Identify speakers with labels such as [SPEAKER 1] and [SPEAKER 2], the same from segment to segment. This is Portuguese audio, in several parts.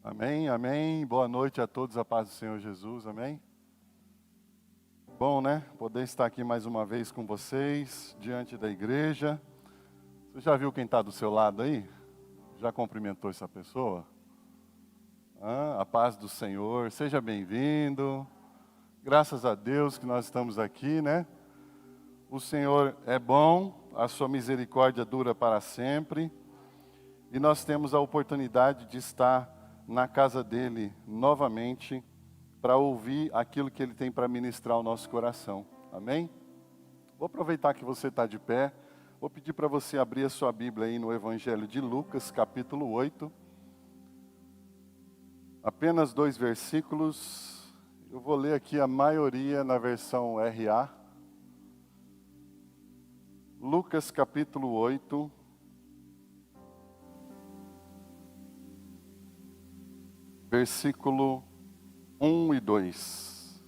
[SPEAKER 1] Amém, amém. Boa noite a todos, a paz do Senhor Jesus, amém. Bom, né? Poder estar aqui mais uma vez com vocês, diante da igreja. Você já viu quem está do seu lado aí? Já cumprimentou essa pessoa? A paz do Senhor, seja bem-vindo. Graças a Deus que nós estamos aqui, né? O Senhor é bom, a sua misericórdia dura para sempre. E nós temos a oportunidade de estar na casa dele novamente para ouvir aquilo que ele tem para ministrar ao nosso coração. Amém? Vou aproveitar que você está de pé. Vou pedir para você abrir a sua Bíblia aí no Evangelho de Lucas, capítulo 8. Apenas 2 versículos. Eu vou ler aqui a maioria na versão RA. Lucas, capítulo 8. Versículo 1 e 2.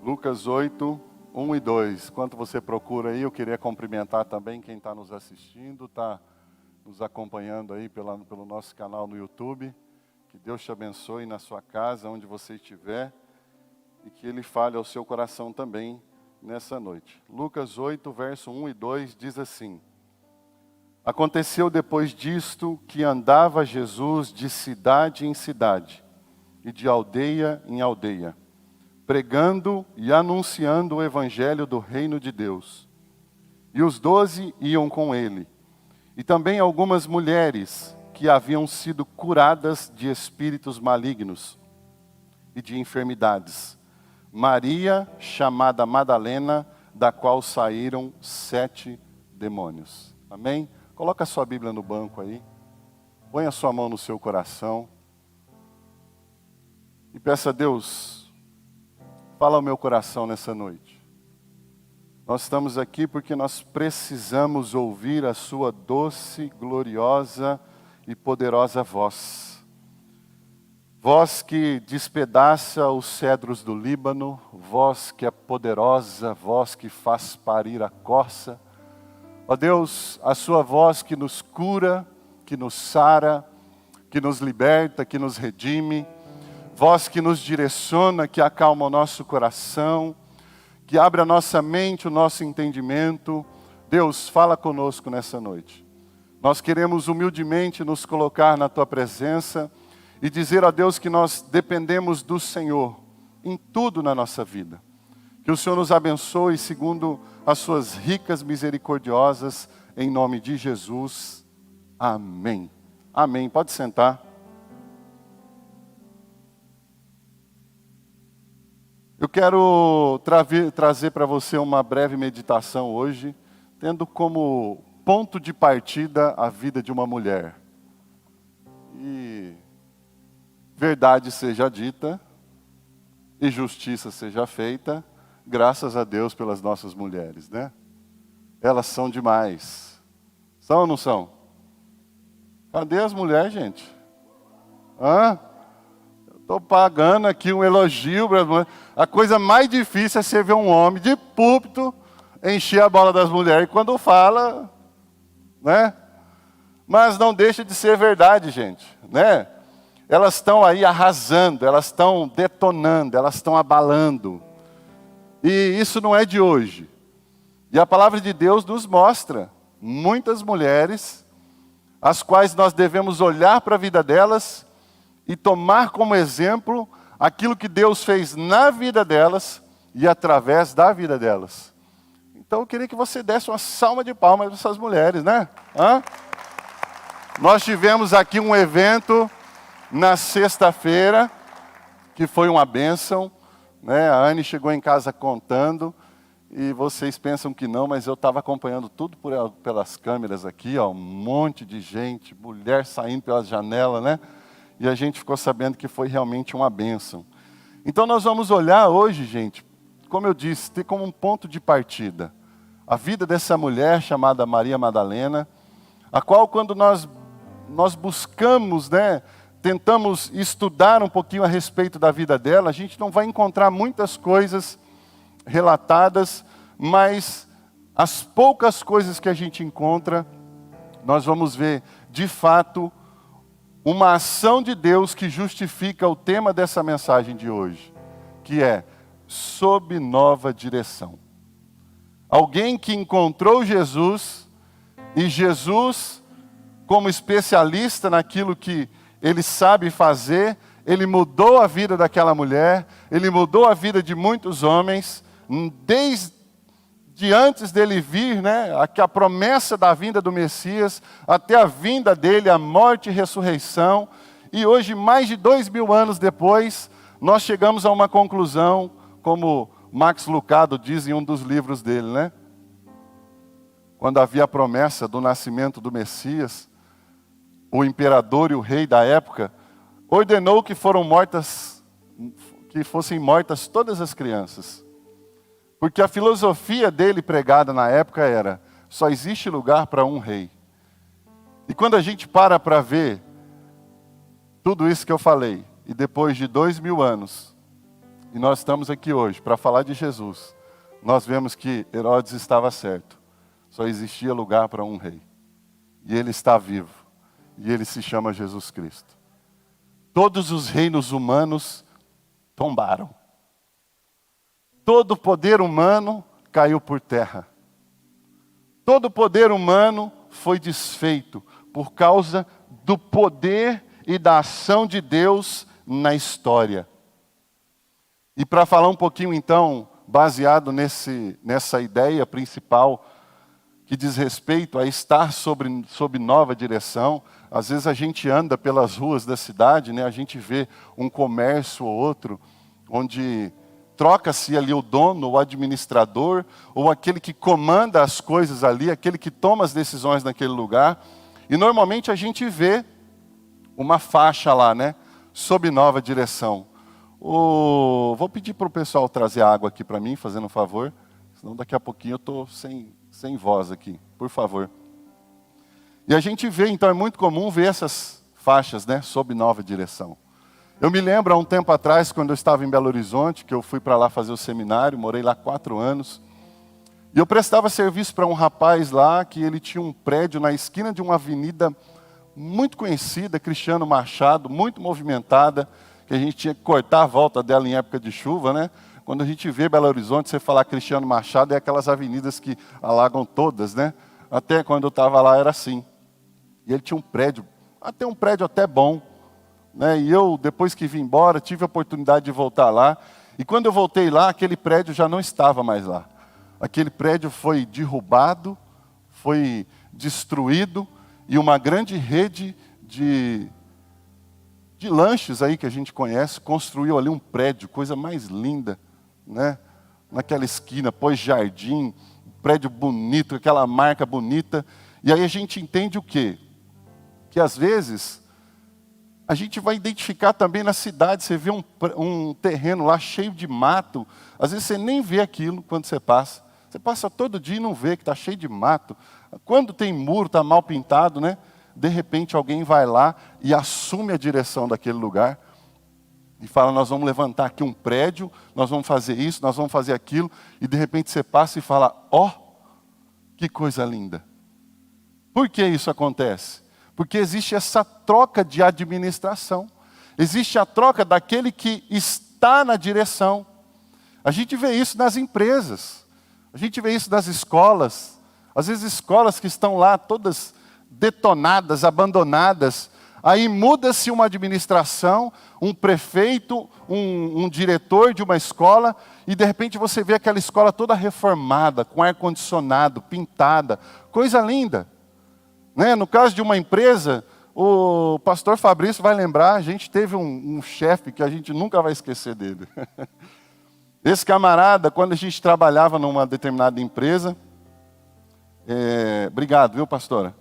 [SPEAKER 1] Lucas 8, 1 e 2. Enquanto você procura aí, eu queria cumprimentar também quem está nos assistindo, está nos acompanhando aí pelo nosso canal no YouTube. Que Deus te abençoe na sua casa, onde você estiver, e que Ele fale ao seu coração também nessa noite. Lucas 8, verso 1 e 2 diz assim: Aconteceu depois disto que andava Jesus de cidade em cidade e de aldeia em aldeia, pregando e anunciando o evangelho do reino de Deus. E os 12 iam com ele, e também algumas mulheres que haviam sido curadas de espíritos malignos e de enfermidades. Maria, chamada Madalena, da qual saíram 7 demônios. Amém? Coloca a sua Bíblia no banco aí. Põe a sua mão no seu coração. E peça a Deus, fala ao meu coração nessa noite. Nós estamos aqui porque nós precisamos ouvir a sua doce, gloriosa e poderosa voz. Voz que despedaça os cedros do Líbano, voz que é poderosa, voz que faz parir a corça. Ó Deus, a sua voz que nos cura, que nos sara, que nos liberta, que nos redime, voz que nos direciona, que acalma o nosso coração, que abre a nossa mente, o nosso entendimento. Deus, fala conosco nessa noite. Nós queremos humildemente nos colocar na tua presença e dizer a Deus que nós dependemos do Senhor em tudo na nossa vida. Que o Senhor nos abençoe segundo as suas ricas misericordiosas, em nome de Jesus. Amém. Amém. Pode sentar. Eu quero trazer para você uma breve meditação hoje, tendo como ponto de partida a vida de uma mulher. E verdade seja dita, e justiça seja feita, graças a Deus pelas nossas mulheres, né? Elas são demais. São ou não são? Cadê as mulheres, gente? Eu estou pagando aqui um elogio para as mulheres. A coisa mais difícil é você ver um homem de púlpito encher a bola das mulheres quando fala, né? Mas não deixa de ser verdade, gente, né? Elas estão aí arrasando, elas estão detonando, elas estão abalando. E isso não é de hoje. E a palavra de Deus nos mostra muitas mulheres, as quais nós devemos olhar para a vida delas e tomar como exemplo aquilo que Deus fez na vida delas e através da vida delas. Então eu queria que você desse uma salva de palmas para essas mulheres, né? Nós tivemos aqui um evento na sexta-feira, que foi uma bênção. Né? A Anne chegou em casa contando, e vocês pensam que não, mas eu estava acompanhando tudo pelas câmeras aqui, ó, um monte de gente, mulher saindo pela janela, né? E a gente ficou sabendo que foi realmente uma bênção. Então nós vamos olhar hoje, gente, como eu disse, ter como um ponto de partida a vida dessa mulher chamada Maria Madalena, a qual quando nós buscamos, né, tentamos estudar um pouquinho a respeito da vida dela, a gente não vai encontrar muitas coisas relatadas, mas as poucas coisas que a gente encontra, nós vamos ver, de fato, uma ação de Deus que justifica o tema dessa mensagem de hoje, que é sob nova direção. Alguém que encontrou Jesus, e Jesus, como especialista naquilo que ele sabe fazer, ele mudou a vida daquela mulher, ele mudou a vida de muitos homens, desde antes dele vir, a promessa da vinda do Messias, até a vinda dele, a morte e ressurreição. E hoje, mais de 2000 anos depois, nós chegamos a uma conclusão, como Max Lucado diz em um dos livros dele, Quando havia a promessa do nascimento do Messias, o imperador e o rei da época ordenou que fossem mortas todas as crianças. Porque a filosofia dele pregada na época era: só existe lugar para um rei. E quando a gente para ver tudo isso que eu falei, e depois de 2000 anos, e nós estamos aqui hoje para falar de Jesus, nós vemos que Herodes estava certo. Só existia lugar para um rei. E ele está vivo. E ele se chama Jesus Cristo. Todos os reinos humanos tombaram. Todo o poder humano caiu por terra. Todo o poder humano foi desfeito por causa do poder e da ação de Deus na história. E para falar um pouquinho então, baseado nessa ideia principal, que diz respeito a estar sob nova direção. Às vezes a gente anda pelas ruas da cidade, a gente vê um comércio ou outro, onde troca-se ali o dono, o administrador, ou aquele que comanda as coisas ali, aquele que toma as decisões naquele lugar. E normalmente a gente vê uma faixa lá, sob nova direção. Vou pedir para o pessoal trazer água aqui para mim, fazendo um favor, senão daqui a pouquinho eu estou sem voz aqui, por favor. E a gente vê, então é muito comum ver essas faixas, sob nova direção. Eu me lembro há um tempo atrás, quando eu estava em Belo Horizonte, que eu fui para lá fazer o seminário, morei lá 4 anos, e eu prestava serviço para um rapaz lá, que ele tinha um prédio na esquina de uma avenida muito conhecida, Cristiano Machado, muito movimentada, que a gente tinha que cortar a volta dela em época de chuva, Quando a gente vê Belo Horizonte, você falar Cristiano Machado, é aquelas avenidas que alagam todas, Até quando eu estava lá era assim. E ele tinha um prédio até bom, E eu, depois que vim embora, tive a oportunidade de voltar lá. E quando eu voltei lá, aquele prédio já não estava mais lá. Aquele prédio foi derrubado, foi destruído, e uma grande rede de lanches aí que a gente conhece, construiu ali um prédio, coisa mais linda, Naquela esquina, pôs jardim, prédio bonito, aquela marca bonita. E aí a gente entende o quê? Que às vezes a gente vai identificar também na cidade, você vê um terreno lá cheio de mato, às vezes você nem vê aquilo quando você passa. Você passa todo dia e não vê que está cheio de mato. Quando tem muro, está mal pintado, De repente alguém vai lá e assume a direção daquele lugar. E fala, nós vamos levantar aqui um prédio, nós vamos fazer isso, nós vamos fazer aquilo. E de repente você passa e fala, que coisa linda. Por que isso acontece? Porque existe essa troca de administração. Existe a troca daquele que está na direção. A gente vê isso nas empresas. A gente vê isso nas escolas. Às vezes escolas que estão lá todas detonadas, abandonadas. Aí muda-se uma administração, um prefeito, um diretor de uma escola, e de repente você vê aquela escola toda reformada, com ar-condicionado, pintada, coisa linda. No caso de uma empresa, o pastor Fabrício vai lembrar, a gente teve um chefe que a gente nunca vai esquecer dele. Esse camarada, quando a gente trabalhava numa determinada empresa, obrigado, viu, pastora?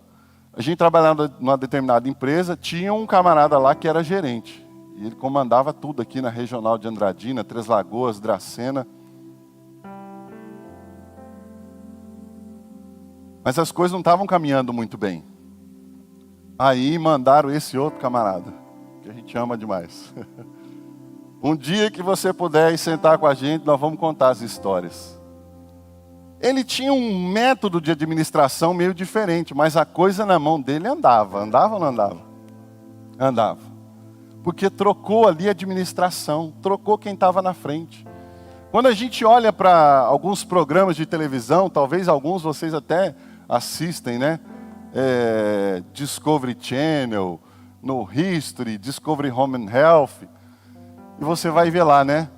[SPEAKER 1] A gente trabalhava numa determinada empresa, tinha um camarada lá que era gerente. E ele comandava tudo aqui na regional de Andradina, Três Lagoas, Dracena. Mas as coisas não estavam caminhando muito bem. Aí mandaram esse outro camarada, que a gente ama demais. Um dia que você puder ir sentar com a gente, nós vamos contar as histórias. ele tinha um método de administração meio diferente, mas a coisa na mão dele andava. Andava ou não andava? Andava. Porque trocou ali a administração, trocou quem estava na frente. Quando a gente olha para alguns programas de televisão, talvez alguns vocês até assistem, né? Discovery Channel, no History, Discovery Home and Health, e você vai ver lá, né?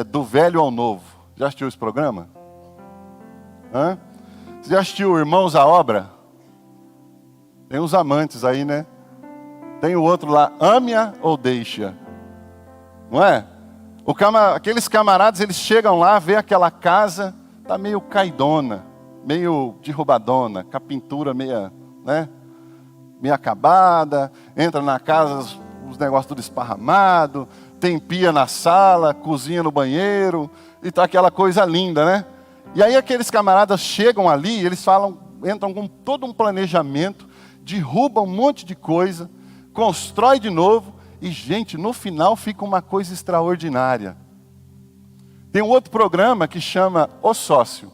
[SPEAKER 1] Do velho ao novo. Já assistiu esse programa? Hã? Você já assistiu Irmãos à Obra? Tem uns amantes aí, né? Tem o outro lá, ame-a ou deixa. Não é? Aqueles camaradas, eles chegam lá, vê aquela casa, tá meio caidona, meio derrubadona, com a pintura meio acabada, entra na casa, os negócios tudo esparramado, tem pia na sala, cozinha no banheiro, e tá aquela coisa linda, né? E aí aqueles camaradas chegam ali, eles entram com todo um planejamento, derrubam um monte de coisa, constrói de novo, e gente, no final fica uma coisa extraordinária. Tem um outro programa que chama O Sócio.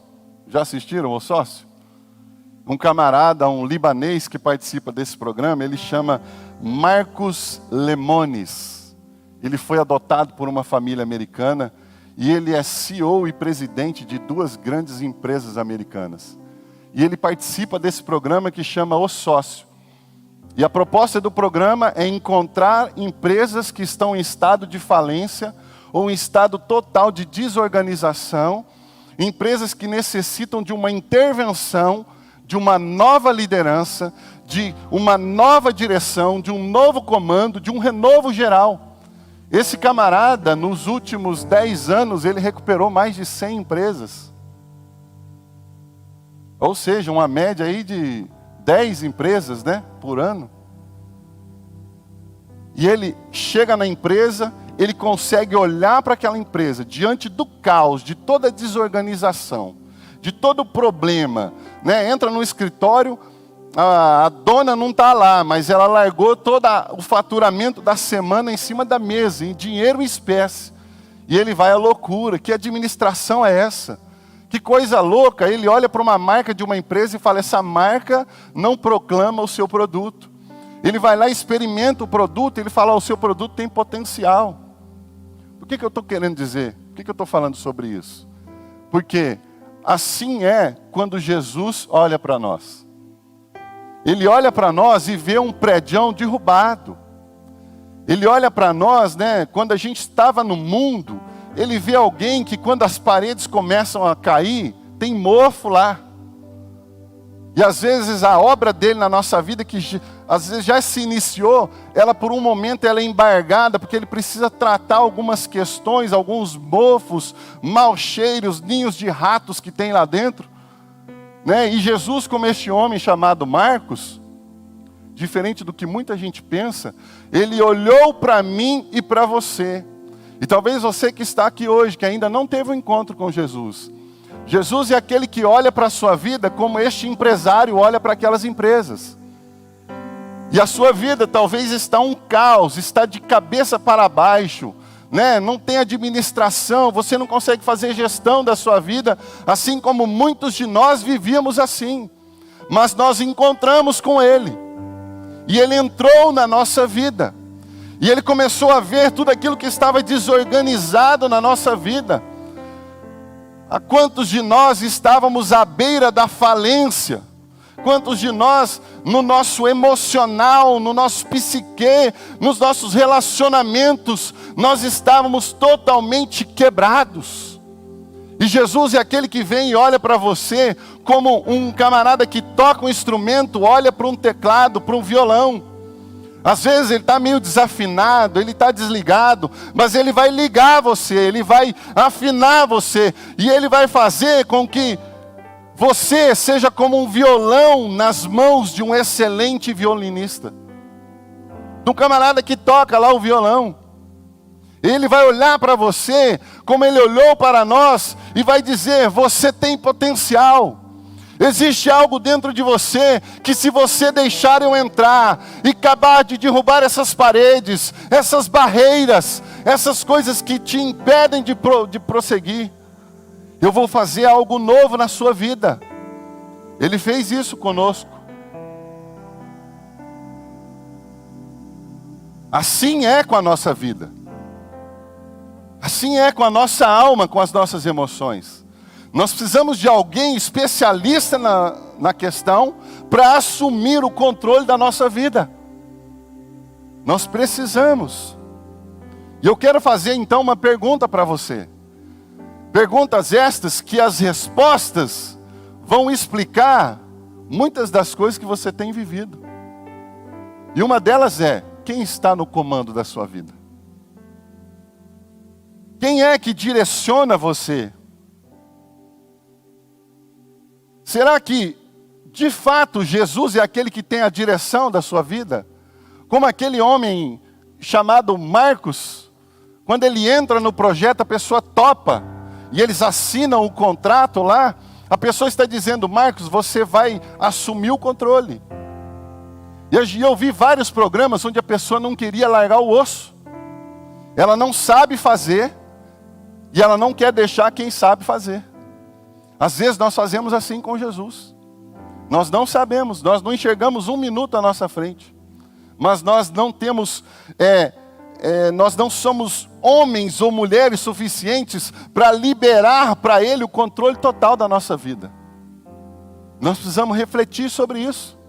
[SPEAKER 1] Já assistiram O Sócio? Um camarada, um libanês que participa desse programa, ele chama Marcos Lemonis. Ele foi adotado por uma família americana e ele é CEO e presidente de 2 grandes empresas americanas. E ele participa desse programa que chama O Sócio. E a proposta do programa é encontrar empresas que estão em estado de falência ou em estado total de desorganização, empresas que necessitam de uma intervenção, de uma nova liderança, de uma nova direção, de um novo comando, de um renovo geral. Esse camarada, nos últimos 10 anos, ele recuperou mais de 100 empresas. Ou seja, uma média aí de 10 empresas, né, por ano. E ele chega na empresa, ele consegue olhar para aquela empresa, diante do caos, de toda a desorganização, de todo o problema, né? Entra no escritório, a dona não está lá, mas ela largou todo o faturamento da semana em cima da mesa, em dinheiro em espécie. E ele vai à loucura. Que administração é essa? Que coisa louca. Ele olha para uma marca de uma empresa e fala, essa marca não proclama o seu produto. Ele vai lá e experimenta o produto, ele fala, o seu produto tem potencial. Por que eu estou querendo dizer? Por que eu estou falando sobre isso? Porque assim é quando Jesus olha para nós. Ele olha para nós e vê um prédião derrubado. Ele olha para nós, né, quando a gente estava no mundo, ele vê alguém que quando as paredes começam a cair, tem mofo lá. E às vezes a obra dele na nossa vida, que às vezes já se iniciou, ela por um momento ela é embargada, porque ele precisa tratar algumas questões, alguns mofos, maus cheiros, ninhos de ratos que tem lá dentro. Né? E Jesus, como este homem chamado Marcos, diferente do que muita gente pensa, ele olhou para mim e para você. E talvez você que está aqui hoje, que ainda não teve um encontro com Jesus. Jesus é aquele que olha para a sua vida como este empresário olha para aquelas empresas. E a sua vida talvez está um caos, está de cabeça para baixo, né? Não tem administração, você não consegue fazer gestão da sua vida, assim como muitos de nós vivíamos assim. Mas nós encontramos com Ele. E Ele entrou na nossa vida. E Ele começou a ver tudo aquilo que estava desorganizado na nossa vida. A quantos de nós estávamos à beira da falência? Quantos de nós, no nosso emocional, no nosso psique, nos nossos relacionamentos, nós estávamos totalmente quebrados? E Jesus é aquele que vem e olha para você como um camarada que toca um instrumento, olha para um teclado, para um violão. Às vezes ele está meio desafinado, ele está desligado, mas ele vai ligar você, ele vai afinar você, e ele vai fazer com que você seja como um violão nas mãos de um excelente violinista. De um camarada que toca lá o violão. Ele vai olhar para você como ele olhou para nós e vai dizer, você tem potencial. Existe algo dentro de você que se você deixar eu entrar e acabar de derrubar essas paredes, essas barreiras, essas coisas que te impedem de prosseguir, Eu vou fazer algo novo na sua vida. Ele fez isso conosco. Assim é com a nossa vida. Assim é com a nossa alma, com as nossas emoções. Nós precisamos de alguém especialista na questão para assumir o controle da nossa vida. Nós precisamos. E eu quero fazer então uma pergunta para você. Perguntas estas que as respostas vão explicar muitas das coisas que você tem vivido. E uma delas é: quem está no comando da sua vida? Quem é que direciona você? Será que, de fato, Jesus é aquele que tem a direção da sua vida? Como aquele homem chamado Marcos, quando ele entra no projeto, a pessoa topa, e eles assinam o contrato lá, a pessoa está dizendo: Marcos, você vai assumir o controle. E eu vi vários programas onde a pessoa não queria largar o osso. Ela não sabe fazer, e ela não quer deixar quem sabe fazer. Às vezes nós fazemos assim com Jesus. Nós não sabemos, nós não enxergamos um minuto à nossa frente. Mas nós não temos, nós não somos homens ou mulheres suficientes para liberar para Ele o controle total da nossa vida. Nós precisamos refletir sobre isso.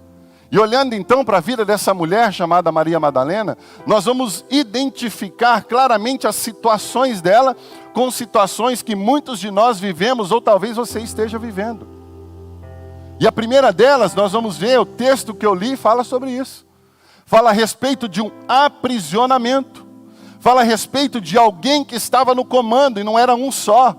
[SPEAKER 1] E olhando então para a vida dessa mulher chamada Maria Madalena, nós vamos identificar claramente as situações dela com situações que muitos de nós vivemos, ou talvez você esteja vivendo. E a primeira delas, nós vamos ver, o texto que eu li fala sobre isso. Fala a respeito de um aprisionamento. Fala a respeito de alguém que estava no comando, e não era um só.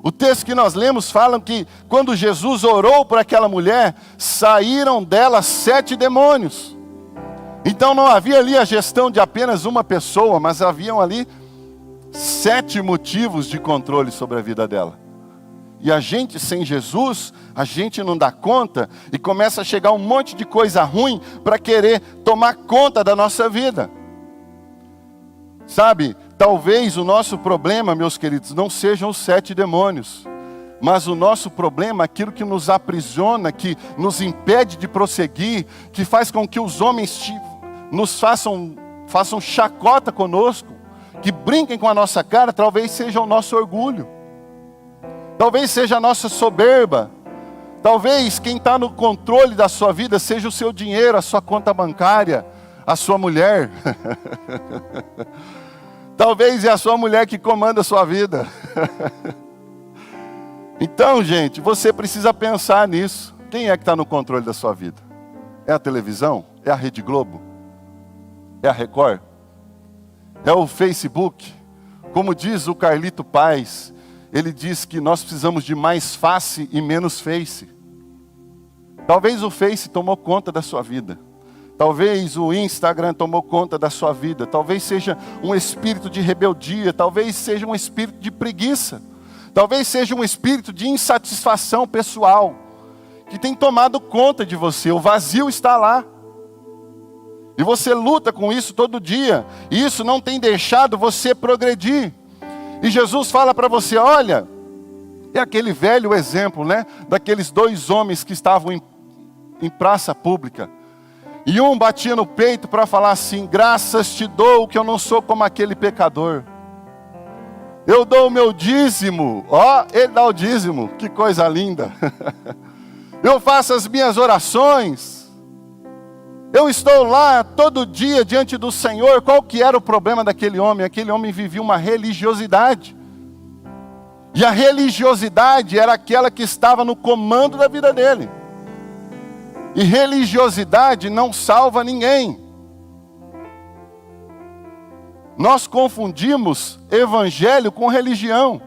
[SPEAKER 1] O texto que nós lemos fala que quando Jesus orou por aquela mulher, saíram dela 7 demônios. Então não havia ali a gestão de apenas uma pessoa, mas haviam ali 7 motivos de controle sobre a vida dela. E a gente sem Jesus, a gente não dá conta e começa a chegar um monte de coisa ruim para querer tomar conta da nossa vida. Sabe, talvez o nosso problema, meus queridos, não sejam os 7 demônios. Mas o nosso problema, aquilo que nos aprisiona, que nos impede de prosseguir, que faz com que os homens nos façam chacota conosco, que brinquem com a nossa cara, talvez seja o nosso orgulho. Talvez seja a nossa soberba. Talvez quem está no controle da sua vida seja o seu dinheiro, a sua conta bancária, a sua mulher. Talvez é a sua mulher que comanda a sua vida. Então, gente, você precisa pensar nisso. Quem é que está no controle da sua vida? É a televisão? É a Rede Globo? É a Record? É o Facebook? Como diz o Carlito Paes, ele diz que nós precisamos de mais face e menos face. Talvez o Face tomou conta da sua vida. Talvez o Instagram tomou conta da sua vida. Talvez seja um espírito de rebeldia. Talvez seja um espírito de preguiça. Talvez seja um espírito de insatisfação pessoal que tem tomado conta de você. O vazio está lá. E você luta com isso todo dia. E isso não tem deixado você progredir. E Jesus fala para você: olha, é aquele velho exemplo, né? Daqueles 2 homens que estavam em praça pública. E um batia no peito para falar assim: graças te dou que eu não sou como aquele pecador. Eu dou o meu dízimo. Ó, ele dá o dízimo. Que coisa linda. Eu faço as minhas orações. Eu estou lá todo dia diante do Senhor. Qual que era o problema daquele homem? Aquele homem vivia uma religiosidade. E a religiosidade era aquela que estava no comando da vida dele. E religiosidade não salva ninguém. Nós confundimos evangelho com religião.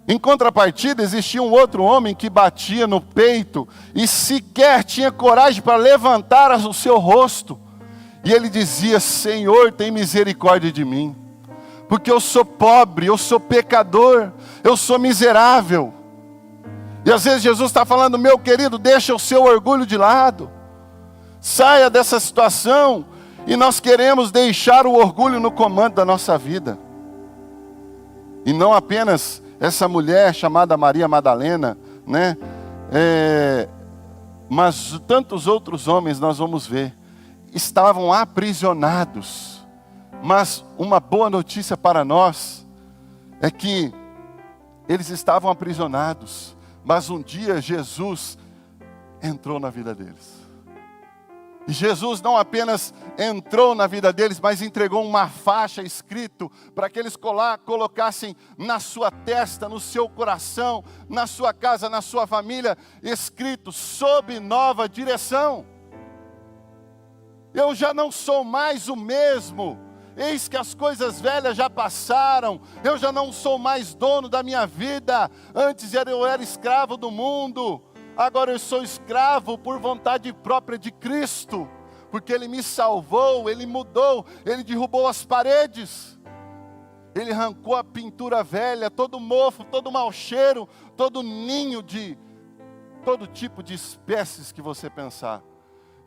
[SPEAKER 1] Em contrapartida, existia um outro homem que batia no peito e sequer tinha coragem para levantar o seu rosto. E ele dizia: Senhor, tem misericórdia de mim, porque eu sou pobre, eu sou pecador, eu sou miserável. E às vezes Jesus está falando: meu querido, deixa o seu orgulho de lado. Saia dessa situação. E nós queremos deixar o orgulho no comando da nossa vida. E não apenas essa mulher chamada Maria Madalena, né? Mas tantos outros homens nós vamos ver, estavam aprisionados. Mas uma boa notícia para nós é que eles estavam aprisionados, mas um dia Jesus entrou na vida deles. E Jesus não apenas entrou na vida deles, mas entregou uma faixa escrito para que eles colocassem na sua testa, no seu coração, na sua casa, na sua família, escrito: sob nova direção. Eu já não sou mais o mesmo. Eis que as coisas velhas já passaram, eu já não sou mais dono da minha vida. Antes eu era escravo do mundo, agora eu sou escravo por vontade própria de Cristo, porque Ele me salvou, Ele mudou, Ele derrubou as paredes, Ele arrancou a pintura velha, todo mofo, todo mau cheiro, todo ninho de todo tipo de espécies que você pensar.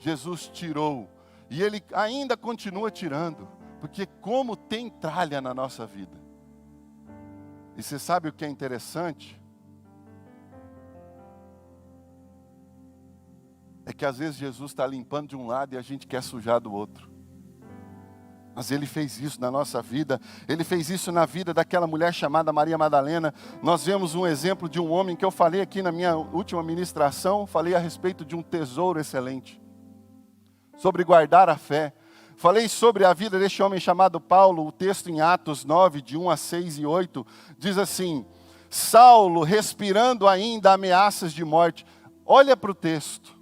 [SPEAKER 1] Jesus tirou, e Ele ainda continua tirando, porque como tem tralha na nossa vida. E você sabe o que é interessante? É que às vezes Jesus está limpando de um lado e a gente quer sujar do outro. Mas Ele fez isso na nossa vida. Ele fez isso na vida daquela mulher chamada Maria Madalena. Nós vemos um exemplo de um homem que eu falei aqui na minha última ministração. Falei a respeito de um tesouro excelente, sobre guardar a fé. Falei sobre a vida deste homem chamado Paulo. O texto em Atos 9, de 1 a 6 e 8, diz assim: Saulo, respirando ainda ameaças de morte. Olha para o texto.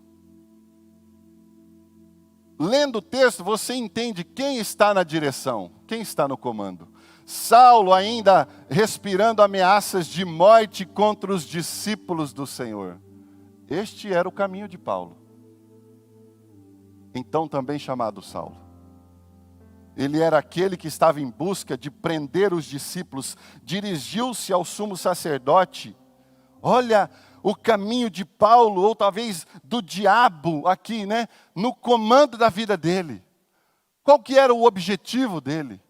[SPEAKER 1] Lendo o texto, você entende quem está na direção, quem está no comando. Saulo ainda respirando ameaças de morte contra os discípulos do Senhor. Este era o caminho de Paulo, então também chamado Saulo. Ele era aquele que estava em busca de prender os discípulos, dirigiu-se ao sumo sacerdote. Olha o caminho de Paulo, ou talvez do diabo aqui, né? No comando da vida dele. Qual que era o objetivo dele?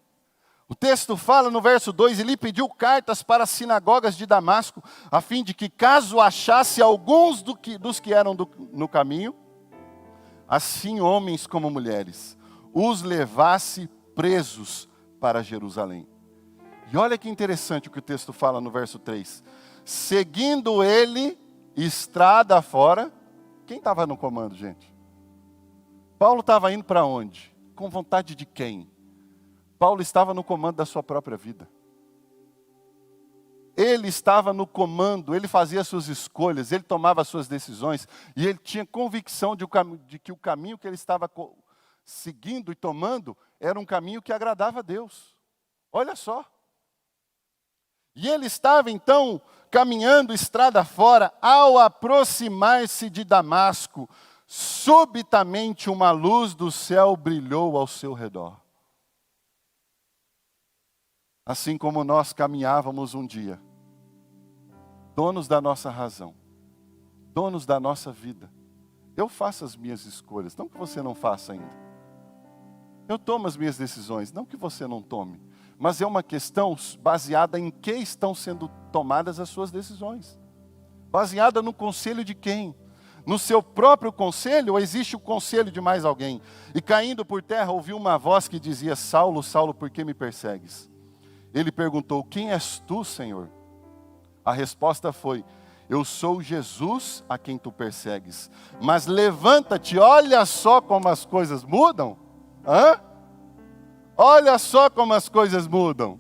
[SPEAKER 1] O texto fala no verso 2, ele pediu cartas para as sinagogas de Damasco, a fim de que, caso achasse alguns dos que eram no caminho, assim homens como mulheres, os levasse presos para Jerusalém. E olha que interessante o que o texto fala no verso 3. Seguindo ele, estrada fora. Quem estava no comando, gente? Paulo estava indo para onde? Com vontade de quem? Paulo estava no comando da sua própria vida. Ele estava no comando, ele fazia suas escolhas, ele tomava suas decisões, e ele tinha convicção de que o caminho que ele estava seguindo e tomando era um caminho que agradava a Deus. Olha só. E ele estava então caminhando estrada fora. Ao aproximar-se de Damasco, subitamente uma luz do céu brilhou ao seu redor. Assim como nós caminhávamos um dia, donos da nossa razão, donos da nossa vida. Eu faço as minhas escolhas, não que você não faça ainda. Eu tomo as minhas decisões, não que você não tome. Mas é uma questão baseada em que estão sendo tomadas as suas decisões. Baseada no conselho de quem? No seu próprio conselho, ou existe o conselho de mais alguém? E caindo por terra, ouviu uma voz que dizia: Saulo, Saulo, por que me persegues? Ele perguntou: quem és tu, Senhor? A resposta foi: eu sou Jesus a quem tu persegues. Mas levanta-te, olha só como as coisas mudam. Hã? Olha só como as coisas mudam.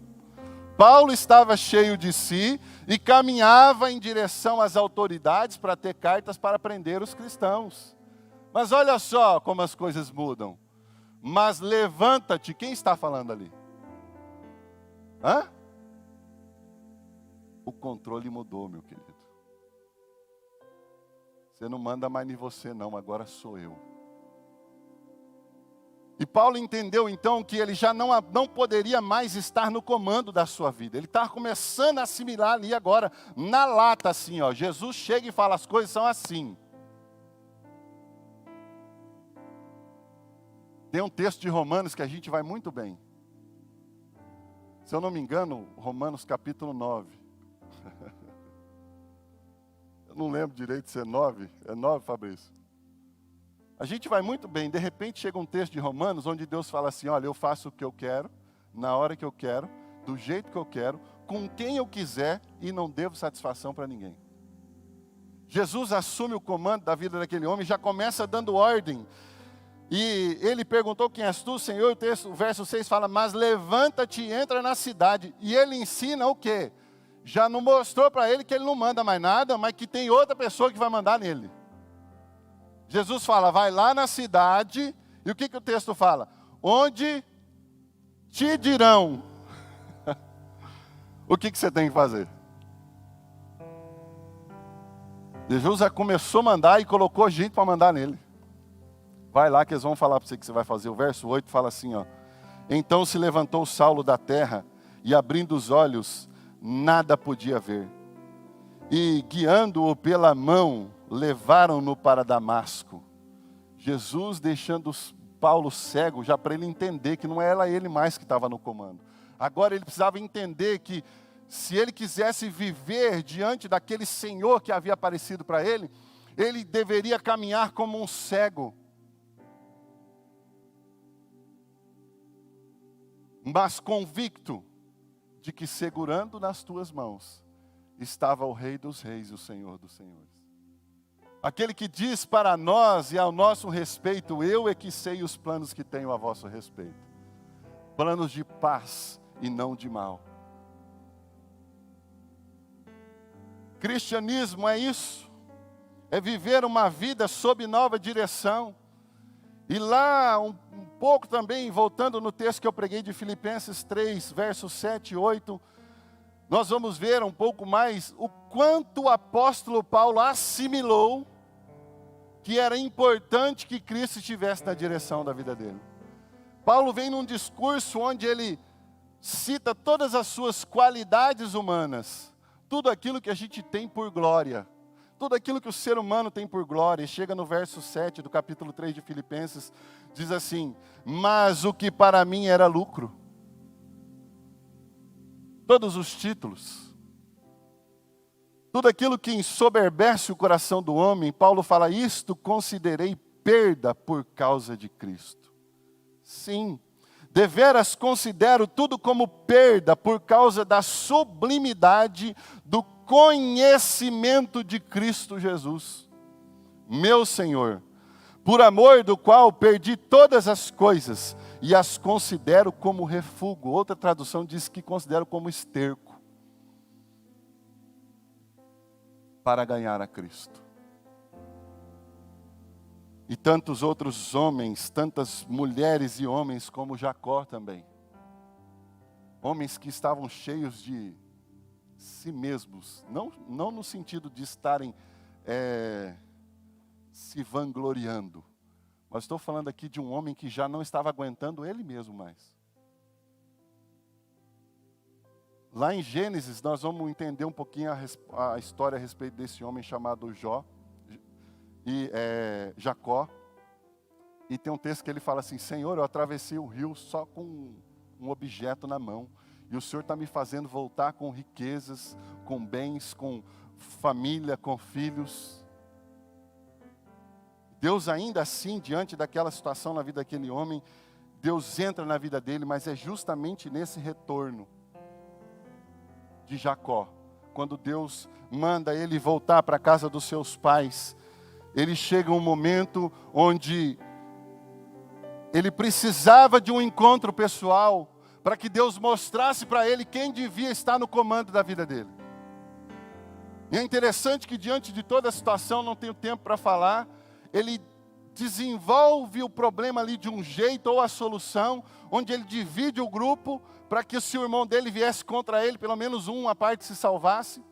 [SPEAKER 1] Paulo estava cheio de si e caminhava em direção às autoridades para ter cartas para prender os cristãos. Mas olha só como as coisas mudam. Mas levanta-te, quem está falando ali? Hã? O controle mudou, meu querido. Você não manda mais em você não, agora sou eu. E Paulo entendeu então que ele já não poderia mais estar no comando da sua vida. Ele estava começando a assimilar ali agora, na lata assim, ó. Jesus chega e fala, as coisas são assim. Tem um texto de Romanos que a gente vai muito bem. Se eu não me engano, Romanos capítulo 9. Eu não lembro direito se é 9. É 9, Fabrício? A gente vai muito bem. De repente chega um texto de Romanos onde Deus fala assim, olha, eu faço o que eu quero, na hora que eu quero, do jeito que eu quero, com quem eu quiser e não devo satisfação para ninguém. Jesus assume o comando da vida daquele homem, já começa dando ordem. E ele perguntou, quem és tu, Senhor? O verso 6 fala, mas levanta-te e entra na cidade. E ele ensina o quê? Já não mostrou para ele que ele não manda mais nada, mas que tem outra pessoa que vai mandar nele. Jesus fala, vai lá na cidade, e o que o texto fala? Onde te dirão o que você tem que fazer. Jesus já começou a mandar e colocou gente para mandar nele. Vai lá que eles vão falar para você o que você vai fazer. O verso 8 fala assim, ó. Então se levantou Saulo da terra, e abrindo os olhos, nada podia ver. E guiando-o pela mão, levaram-no para Damasco. Jesus deixando Paulo cego, já para ele entender que não era ele mais que estava no comando. Agora ele precisava entender que se ele quisesse viver diante daquele Senhor que havia aparecido para ele, ele deveria caminhar como um cego. Mas convicto de que segurando nas tuas mãos estava o Rei dos Reis e o Senhor dos Senhores. Aquele que diz para nós e ao nosso respeito, eu é que sei os planos que tenho a vosso respeito. Planos de paz e não de mal. Cristianismo é isso. É viver uma vida sob nova direção. E lá, um pouco também, voltando no texto que eu preguei de Filipenses 3, versos 7 e 8, nós vamos ver um pouco mais o quanto o apóstolo Paulo assimilou que era importante que Cristo estivesse na direção da vida dele. Paulo vem num discurso onde ele cita todas as suas qualidades humanas, tudo aquilo que a gente tem por glória, tudo aquilo que o ser humano tem por glória. E chega no verso 7 do capítulo 3 de Filipenses, diz assim, mas o que para mim era lucro, todos os títulos, tudo aquilo que ensoberbece o coração do homem, Paulo fala, isto considerei perda por causa de Cristo. Sim, deveras considero tudo como perda por causa da sublimidade do conhecimento de Cristo Jesus, meu Senhor, por amor do qual perdi todas as coisas e as considero como refúgio. Outra tradução diz que considero como esterco, para ganhar a Cristo. E tantos outros homens, tantas mulheres e homens como Jacó também. Homens que estavam cheios de si mesmos, não no sentido de estarem se vangloriando, mas estou falando aqui de um homem que já não estava aguentando ele mesmo mais. Lá em Gênesis nós vamos entender um pouquinho a história a respeito desse homem chamado Jacó. E tem um texto que ele fala assim, Senhor, eu atravessei o rio só com um objeto na mão, e o Senhor está me fazendo voltar com riquezas, com bens, com família, com filhos. Deus ainda assim, diante daquela situação na vida daquele homem, Deus entra na vida dele, mas é justamente nesse retorno de Jacó, quando Deus manda ele voltar para a casa dos seus pais, ele chega um momento onde ele precisava de um encontro pessoal, para que Deus mostrasse para ele quem devia estar no comando da vida dele. E é interessante que diante de toda a situação, não tenho tempo para falar, ele desenvolve o problema ali de um jeito, ou a solução, onde ele divide o grupo, para que se o irmão dele viesse contra ele, pelo menos uma parte se salvasse.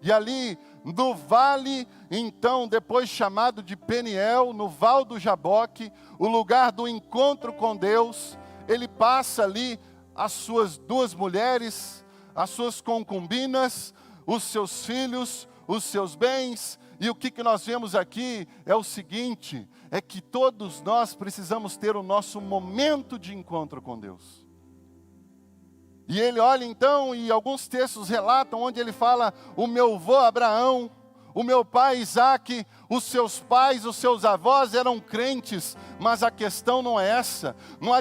[SPEAKER 1] E ali no vale, então, depois chamado de Peniel, no Val do Jaboque, o lugar do encontro com Deus, ele passa ali as suas duas mulheres, as suas concubinas, os seus filhos, os seus bens. E o que nós vemos aqui é o seguinte, é que todos nós precisamos ter o nosso momento de encontro com Deus. E ele olha então, e alguns textos relatam onde ele fala: o meu avô Abraão, o meu pai Isaque, os seus pais, os seus avós eram crentes, mas a questão não é essa. Não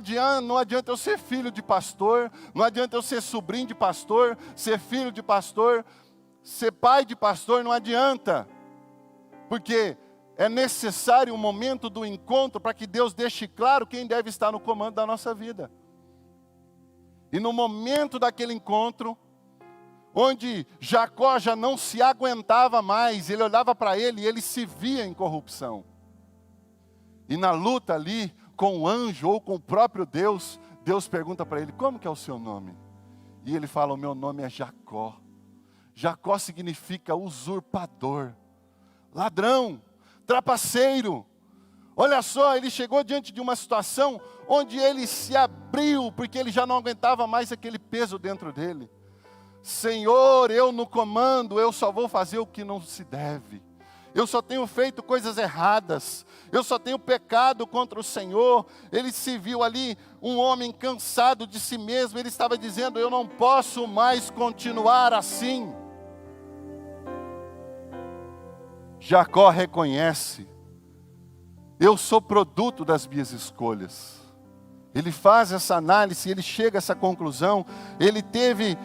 [SPEAKER 1] adianta eu ser filho de pastor, não adianta eu ser sobrinho de pastor, ser filho de pastor, ser pai de pastor, não adianta. Porque é necessário o momento do encontro para que Deus deixe claro quem deve estar no comando da nossa vida. E no momento daquele encontro, onde Jacó já não se aguentava mais, ele olhava para ele e ele se via em corrupção. E na luta ali com o anjo ou com o próprio Deus, Deus pergunta para ele: como que é o seu nome? E ele fala: o meu nome é Jacó. Jacó significa usurpador, ladrão, trapaceiro. Olha só, ele chegou diante de uma situação onde ele se abriu, porque ele já não aguentava mais aquele peso dentro dele. Senhor, eu no comando, eu só vou fazer o que não se deve. Eu só tenho feito coisas erradas. Eu só tenho pecado contra o Senhor. Ele se viu ali, um homem cansado de si mesmo. Ele estava dizendo: eu não posso mais continuar assim. Jacó reconhece: eu sou produto das minhas escolhas. Ele faz essa análise, ele chega a essa conclusão. Ele teve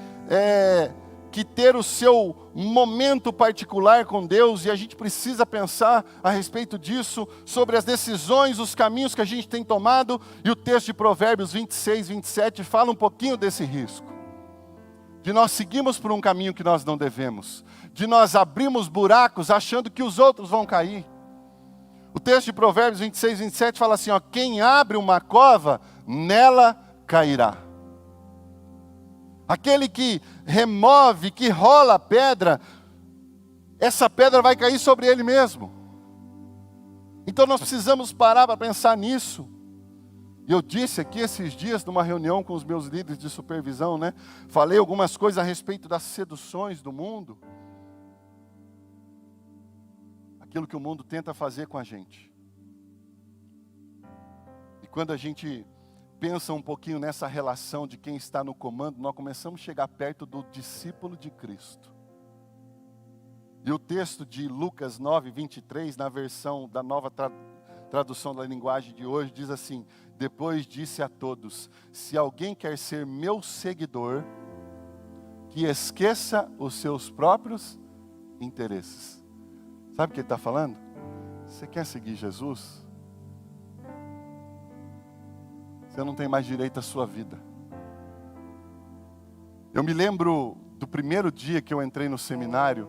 [SPEAKER 1] que ter o seu momento particular com Deus, e a gente precisa pensar a respeito disso, sobre as decisões, os caminhos que a gente tem tomado, e o texto de Provérbios 26, 27 fala um pouquinho desse risco, de nós seguirmos por um caminho que nós não devemos, de nós abrirmos buracos achando que os outros vão cair. O texto de Provérbios 26, 27 fala assim, quem abre uma cova, nela cairá. Aquele que remove, que rola a pedra, essa pedra vai cair sobre ele mesmo. Então nós precisamos parar para pensar nisso. E eu disse aqui esses dias, numa reunião com os meus líderes de supervisão, falei algumas coisas a respeito das seduções do mundo. Aquilo que o mundo tenta fazer com a gente. E quando a gente pensa um pouquinho nessa relação de quem está no comando, nós começamos a chegar perto do discípulo de Cristo. E o texto de Lucas 9, 23, na versão da nova tradução da linguagem de hoje, diz assim: depois disse a todos, se alguém quer ser meu seguidor, que esqueça os seus próprios interesses. Sabe o que ele está falando? Você quer seguir Jesus? Você não tem mais direito à sua vida. Eu me lembro do primeiro dia que eu entrei no seminário,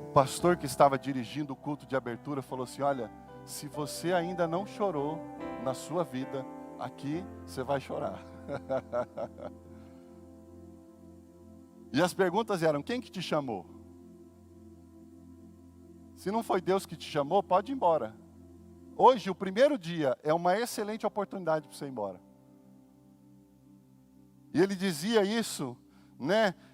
[SPEAKER 1] o pastor que estava dirigindo o culto de abertura falou assim: olha, se você ainda não chorou na sua vida, aqui você vai chorar. E as perguntas eram: quem que te chamou? Se não foi Deus que te chamou, pode ir embora. Hoje, o primeiro dia, é uma excelente oportunidade para você ir embora. E ele dizia isso,